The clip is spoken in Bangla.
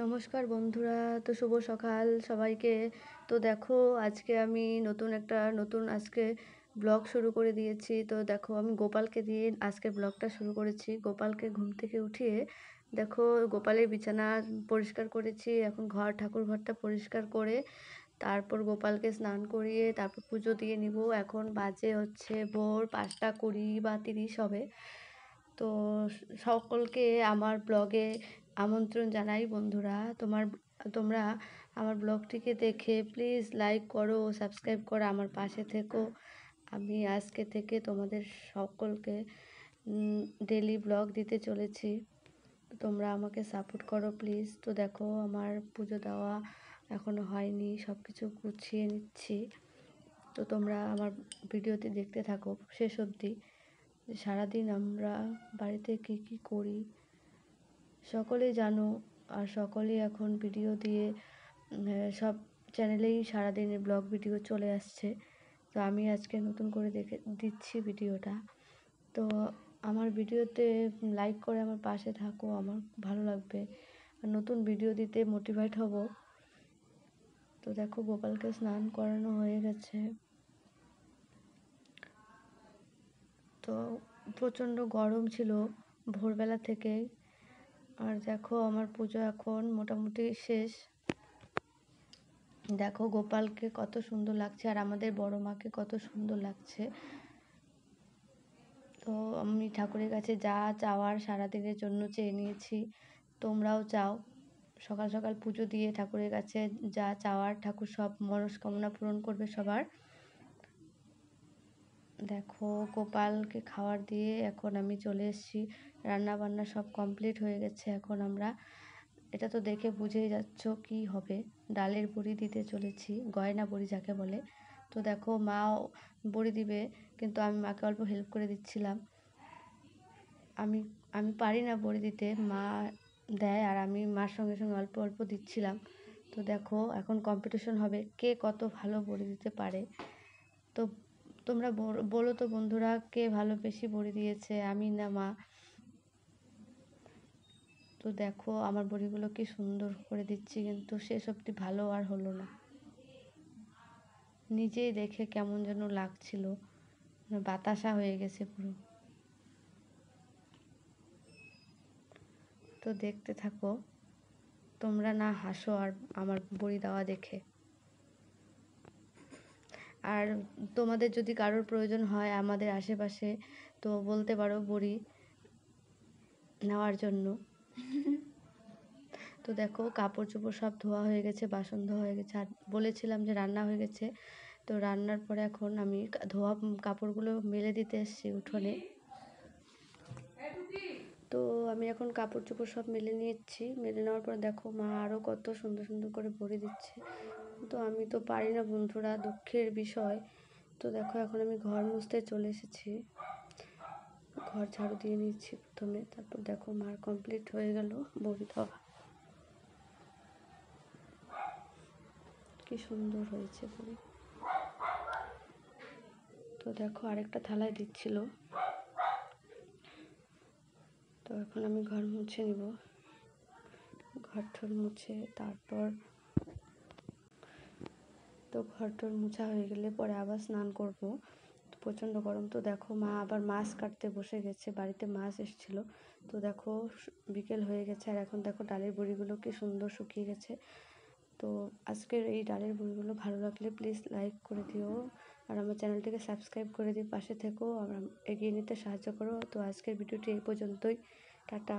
নমস্কার বন্ধুরা, তো শুভ সকাল সবাইকে। তো দেখো আজকে আমি নতুন আজকে ব্লগ শুরু করে দিয়েছি। তো দেখো আমি গোপালকে দিয়ে আজকের ব্লগটা শুরু করেছি। গোপালকে ঘুম থেকে উঠিয়ে দেখো গোপালের বিছানা পরিষ্কার করেছি। এখন ঠাকুর ঘরটা পরিষ্কার করে তারপর গোপালকে স্নান করিয়ে তারপর পুজো দিয়ে নিব। এখন বাজে হচ্ছে ভোর 5টা 20 বা 30 হবে। তো সকলকে আমার ব্লগে আমন্ত্রণ জানাই। বন্ধুরা, তোমরা আমার ব্লগটিকে দেখে প্লিজ লাইক করো, সাবস্ক্রাইব করো, আমার পাশে থেকো। আমি আজকে থেকে তোমাদের সকলকে ডেলি ব্লগ দিতে চলেছি। তোমরা আমাকে সাপোর্ট করো প্লিজ। তো দেখো আমার পুজো দেওয়া এখনও হয়নি, সব কিছু গুছিয়ে নিচ্ছি। তো তোমরা আমার ভিডিওটি দেখতে থাকো শেষ অবধি। সারাদিন আমরা বাড়িতে কি করি সকলেই জানো, আর সকলেই এখন ভিডিও দিয়ে সব চ্যানেলেই সারাদিনের ব্লগ ভিডিও চলে আসছে। তো আমি আজকে নতুন করে দেখে দিচ্ছি ভিডিওটা। তো আমার ভিডিওতে লাইক করে আমার পাশে থাকো, আমার ভালো লাগবে, আর নতুন ভিডিও দিতে মোটিভেট হব। তো দেখো গোপালকে স্নান করানো হয়ে গেছে। তো প্রচণ্ড গরম ছিল ভোরবেলা থেকে। আর দেখো আমার পুজো এখন মোটামুটি শেষ। দেখো গোপালকে কত সুন্দর লাগছে আর আমাদের বড় মাকে কত সুন্দর লাগছে। তো আমি ঠাকুরের কাছে যা চাওয়ার সারাদিনের জন্য চেয়ে নিয়েছি। তোমরাও চাও, সকাল সকাল পুজো দিয়ে ঠাকুরের কাছে যা চাওয়ার ঠাকুর সব মনস্কামনা পূরণ করবে সবার। দেখো গোপালকে খাবার দিয়ে এখন আমি চলে এসেছি। রান্না বান্না সব কমপ্লিট হয়ে গেছে। এখন আমরা এটা তো দেখে বুঝেই যাচ্ছ কি হবে, ডালের বড়ি দিতে চলেছি, গয়না বড়ি যাকে বলে। তো দেখো মাও বড়ি দিবে, কিন্তু আমি মাকে অল্প হেল্প করে দিচ্ছিলাম। আমি আমি পারি না বড়ি দিতে, মা দেয় আর আমি মার সঙ্গে সঙ্গে অল্প অল্প দিচ্ছিলাম। তো দেখো এখন কম্পিটিশন হবে কে কত ভালো বড়ি দিতে পারে। তো তোমরা বলো তো বন্ধুরা, কে ভালো বেশি বড়ি দিয়েছে, আমি না মা? তো দেখো আমার বড়িগুলো কি সুন্দর করে দিচ্ছি, কিন্তু সেসবটি ভালো আর হলো না। নিজেই দেখে কেমন যেন লাগছিল, বাতাসা হয়ে গেছে পুরো। তো দেখতে থাকো, তোমরা না হাসো আর আমার বড়ি দেওয়া দেখে। আর তোমাদের যদি কারোর প্রয়োজন হয় আমাদের আশেপাশে, তো বলতে পারো বড়ি নেওয়ার জন্য। তো দেখো কাপড় চোপড় সব ধোয়া হয়ে গেছে, বাসন ধোয়া হয়ে গেছে, আর বলেছিলাম যে রান্না হয়ে গেছে। তো রান্নার পরে এখন আমি ধোয়া কাপড়গুলো মেলে দিতে এসেছি উঠোনে। তো আমি এখন কাপড় চোপড় সব মেলে নিচ্ছি। মেলে নেওয়ার পর দেখো মা আরও কত সুন্দর সুন্দর করে বড়ি দিচ্ছে। তো আমি তো পারি না বন্ধুরা, দুঃখের বিষয়। তো দেখো এখন আমি ঘর মুছতে চলে এসেছি, ঘর ঝাড়ু দিয়ে নিচ্ছি প্রথমে। তারপর দেখো মার কমপ্লিট হয়ে গেল বড়ি দেওয়া। কি সুন্দর হয়েছে বড়ি। তো দেখো আরেকটা থালায় দিচ্ছিল। তো এখন আমি ঘর মুছে নিব, ঘর ঠর মুছে তারপর তো ঘর টর মুছা হয়ে গেলে পরে আবার স্নান করব। প্রচণ্ড গরম। তো দেখো মা আবার মাছ কাটতে বসে গেছে, বাড়িতে মাছ এসেছিলো। তো দেখো বিকেল হয়ে গেছে, আর এখন দেখো ডালের বড়িগুলো কি সুন্দর শুকিয়ে গেছে। তো আজকের এই ডালের বড়িগুলো ভালো লাগলে প্লিজ লাইক করে দিও, আর আমার চ্যানেলটিকে সাবস্ক্রাইব করে দিয়ে পাশে থেকো, এগিয়ে নিতে সাহায্য করো। তো আজকের ভিডিওটি এই পর্যন্তই। টাটা।